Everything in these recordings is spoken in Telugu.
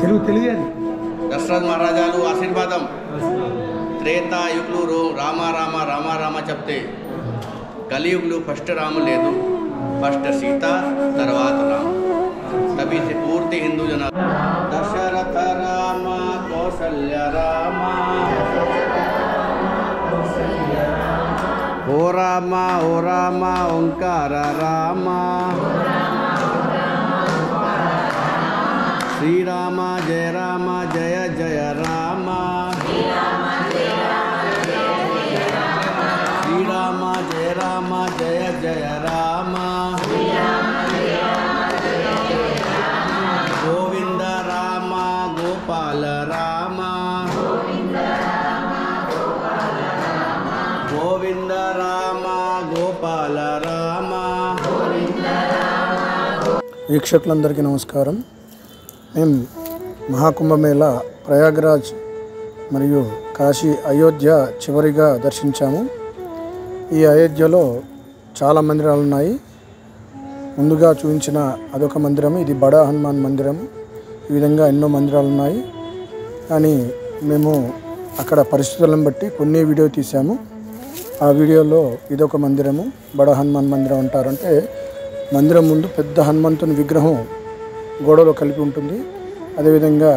దశరథ మహారాజాలు ఆశీర్వాదం త్రేతాయుగులు రామ రామ రామ రామ చెప్తే కలియుగులు ఫస్ట్ రామ లేదు, ఫస్ట్ సీత తర్వాత రామ. तभी से पूर्ति हिंदू जना दशरथ राम कौशल्य राम ओ राम ओंकार राम श्री राम जय जय राम श्री राम जय जय राम गोविंद राम गोपाल राम गोविंद राम गोपाल राम. వీక్షకులందరికీ నమస్కారం. మేము మహాకుంభమేళా ప్రయాగరాజ్ మరియు కాశీ అయోధ్య చివరిగా దర్శించాము. ఈ అయోధ్యలో చాలా మందిరాలు ఉన్నాయి. ముందుగా చూపించిన అదొక మందిరం, ఇది బడా హనుమాన్ మందిరం. ఈ విధంగా ఎన్నో మందిరాలు ఉన్నాయి. కానీ మేము అక్కడ పరిస్థితులను బట్టి కొన్ని వీడియో తీసాము. ఆ వీడియోలో ఇదొక మందిరము, బడా హనుమాన్ మందిరం అంటారంటే మందిరం ముందు పెద్ద హనుమంతుని విగ్రహం గోడలో కలిపి ఉంటుంది. అదేవిధంగా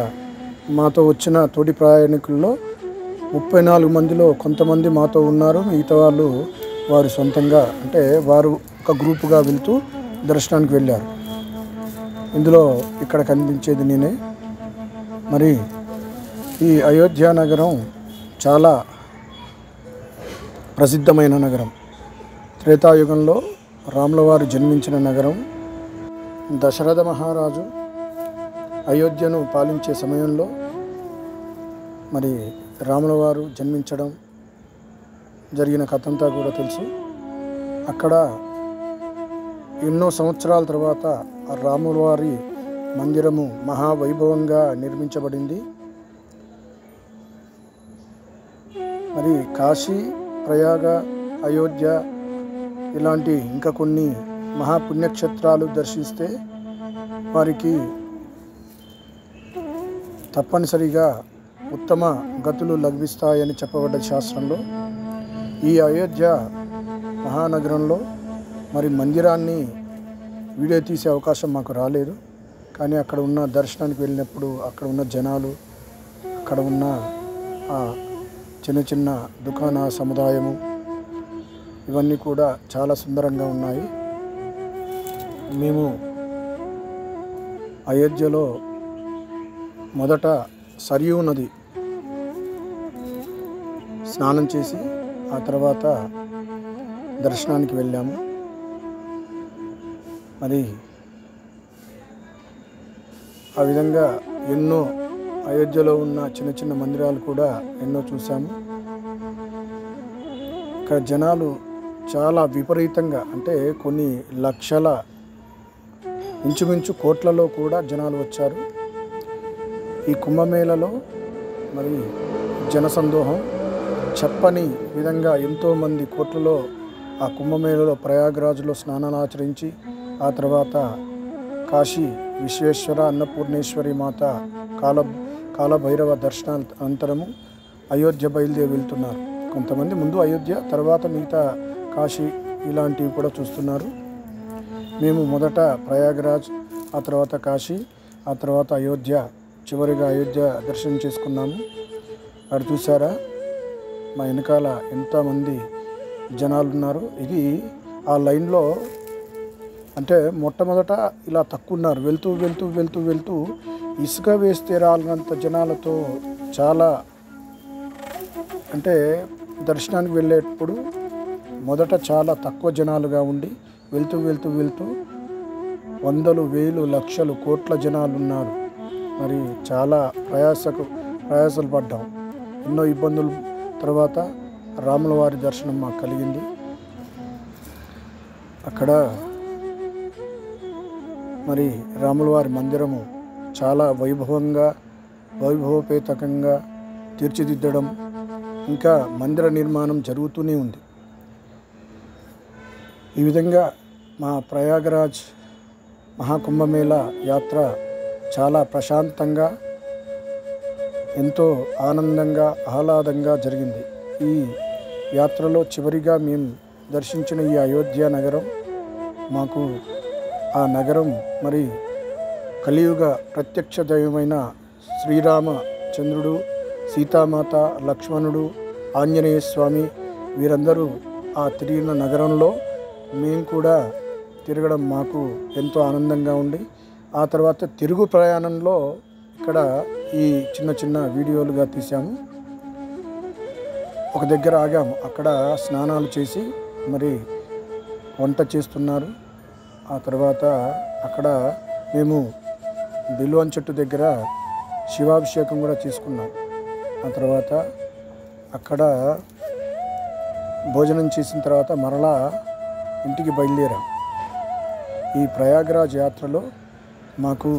మాతో వచ్చిన తోటి ప్రయాణికుల్లో 34 మందిలో కొంతమంది మాతో ఉన్నారు. మిగతా వాళ్ళు వారు సొంతంగా అంటే వారు ఒక గ్రూపుగా వెళ్తూ దర్శనానికి వెళ్ళారు. ఇందులో ఇక్కడ కనిపించేది నేనే. మరి ఈ అయోధ్య నగరం చాలా ప్రసిద్ధమైన నగరం. త్రేతాయుగంలో రాముల వారు జన్మించిన నగరం. దశరథ మహారాజు అయోధ్యను పాలించే సమయంలో మరి రాముల వారు జన్మించడం జరిగిన కథంతా కూడా తెలుసు. అక్కడ ఎన్నో సంవత్సరాల తర్వాత ఆ రాముల వారి మందిరము మహావైభవంగా నిర్మించబడింది. మరి కాశీ, ప్రయాగ, అయోధ్య ఇలాంటి ఇంకా కొన్ని మహాపుణ్యక్షేత్రాలు దర్శిస్తే వారికి తప్పనిసరిగా ఉత్తమ గతులు లభిస్తాయని చెప్పబడ్డ శాస్త్రంలో. ఈ అయోధ్య మహానగరంలో మరి మందిరాన్ని వీడియో తీసే అవకాశం మాకు రాలేదు. కానీ అక్కడ ఉన్న దర్శనానికి వెళ్ళినప్పుడు అక్కడ ఉన్న జనాలు, అక్కడ ఉన్న చిన్న చిన్న దుకాణ సముదాయము ఇవన్నీ కూడా చాలా సుందరంగా ఉన్నాయి. మేము అయోధ్యలో మొదట సరియూ నది స్నానం చేసి ఆ తర్వాత దర్శనానికి వెళ్ళాము. మరి ఆ విధంగా ఎన్నో అయోధ్యలో ఉన్న చిన్న చిన్న మందిరాలు కూడా ఎన్నో చూసాము. ఇక్కడ జనాలు చాలా విపరీతంగా, అంటే కొన్ని లక్షల, ఇంచుమించు కోట్లలో కూడా జనాలు వచ్చారు. ఈ కుంభమేళలో మరి జనసందోహం చెప్పని విధంగా ఎంతోమంది కోట్లలో ఆ కుంభమేళలో ప్రయాగరాజులో స్నానాలు ఆచరించి ఆ తర్వాత కాశీ విశ్వేశ్వర అన్నపూర్ణేశ్వరి మాత కాలభైరవ దర్శనాల అనంతరము అయోధ్య బయలుదేరి వెళ్తున్నారు. కొంతమంది ముందు అయోధ్య, తర్వాత మిగతా కాశీ ఇలాంటివి కూడా చూస్తున్నారు. మేము మొదట ప్రయాగరాజ్, ఆ తర్వాత కాశీ, ఆ తర్వాత అయోధ్య, చివరిగా అయోధ్య దర్శనం చేసుకున్నాము. అక్కడ చూసారా మా వెనకాల ఎంతమంది జనాలు ఉన్నారు. ఇది ఆ లైన్లో అంటే మొట్టమొదట ఇలా తక్కువ ఉన్నారు. వెళ్తూ వెళ్తూ వెళ్తూ వెళ్తూ ఇసుక వేస్తే రాలినంత జనాలతో చాలా, అంటే దర్శనానికి వెళ్ళేటప్పుడు మొదట చాలా తక్కువ జనాలుగా ఉండి వెళ్తూ వెళ్తూ వెళ్తూ వందలు, వేలు, లక్షలు, కోట్ల జనాలు ఉన్నారు. మరి చాలా ప్రయాసాలు పడ్డాం. ఎన్నో ఇబ్బందుల తర్వాత రాముల వారి దర్శనం మాకు కలిగింది. అక్కడ మరి రాముల వారి మందిరము చాలా వైభవోపేతకంగా తీర్చిదిద్దడం, ఇంకా మందిర నిర్మాణం జరుగుతూనే ఉంది. ఈ విధంగా మా ప్రయాగరాజ్ మహాకుంభమేళా యాత్ర చాలా ప్రశాంతంగా ఎంతో ఆనందంగా ఆహ్లాదంగా జరిగింది. ఈ యాత్రలో చివరిగా మేము దర్శించిన ఈ అయోధ్య నగరం, మాకు ఆ నగరం మరి కలియుగ ప్రత్యక్ష దైవమైన శ్రీరామచంద్రుడు, సీతామాత, లక్ష్మణుడు, ఆంజనేయ స్వామి వీరందరూ ఆ తిరిగిన నగరంలో మేము కూడా తిరగడం మాకు ఎంతో ఆనందంగా ఉంది. ఆ తర్వాత తిరుగు ప్రయాణంలో ఇక్కడ ఈ చిన్న చిన్న వీడియోలుగా తీసాము. ఒక దగ్గర ఆగాము, అక్కడ స్నానాలు చేసి మరి వంట చేస్తున్నారు. ఆ తర్వాత అక్కడ మేము బిల్వం చెట్టు దగ్గర శివాభిషేకం కూడా చేసుకున్నాం. ఆ తర్వాత అక్కడ భోజనం చేసిన తర్వాత మరలా ఇంటికి బయలుదేరాం. ఈ ప్రయాగరాజ్ యాత్రలో మాకు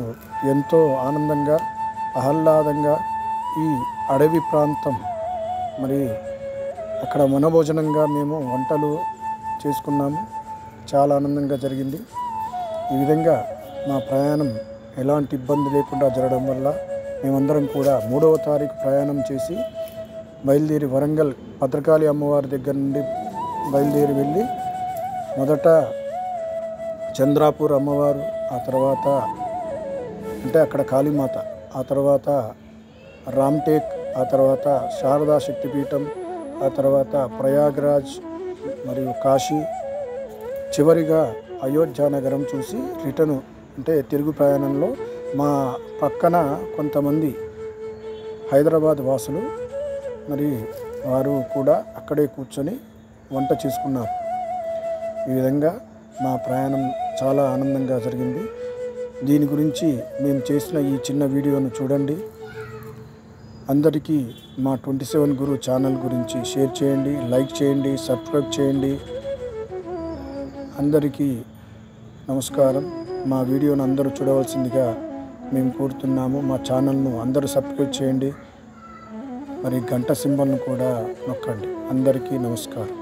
ఎంతో ఆనందంగా ఆహ్లాదంగా ఈ అడవి ప్రాంతం మరి అక్కడ వనభోజనంగా మేము వంటలు చేసుకున్నాము. చాలా ఆనందంగా జరిగింది. ఈ విధంగా మా ప్రయాణం ఎలాంటి ఇబ్బంది లేకుండా జరగడం వల్ల మేమందరం కూడా 3వ తారీఖు ప్రయాణం చేసి బయలుదేరి వరంగల్ భద్రకాళి అమ్మవారి దగ్గర నుండి బయలుదేరి వెళ్ళి మొదట చంద్రాపూర్ అమ్మవారు, ఆ తర్వాత అంటే అక్కడ కాళీమాత, ఆ తర్వాత రామ్టేక్, ఆ తర్వాత శారదా శక్తిపీఠం, ఆ తర్వాత ప్రయాగరాజ్ మరియు కాశీ, చివరిగా అయోధ్య నగరం చూసి రిటర్న్ అంటే తిరుగు ప్రయాణంలో మా పక్కన కొంతమంది హైదరాబాద్ వాసులు మరి వారు కూడా అక్కడే కూర్చొని వంట చేసుకున్నారు. ఈ విధంగా మా ప్రయాణం చాలా ఆనందంగా జరిగింది. దీని గురించి మేము చేసిన ఈ చిన్న వీడియోను చూడండి. అందరికీ మా 27 గురు ఛానల్ గురించి షేర్ చేయండి, లైక్ చేయండి, సబ్స్క్రైబ్ చేయండి. అందరికీ నమస్కారం. మా వీడియోను అందరూ చూడవలసిందిగా మేము కోరుతున్నాము. మా ఛానల్ను అందరూ సబ్స్క్రైబ్ చేయండి, మరి గంట సింబల్ను కూడా నొక్కండి. అందరికీ నమస్కారం.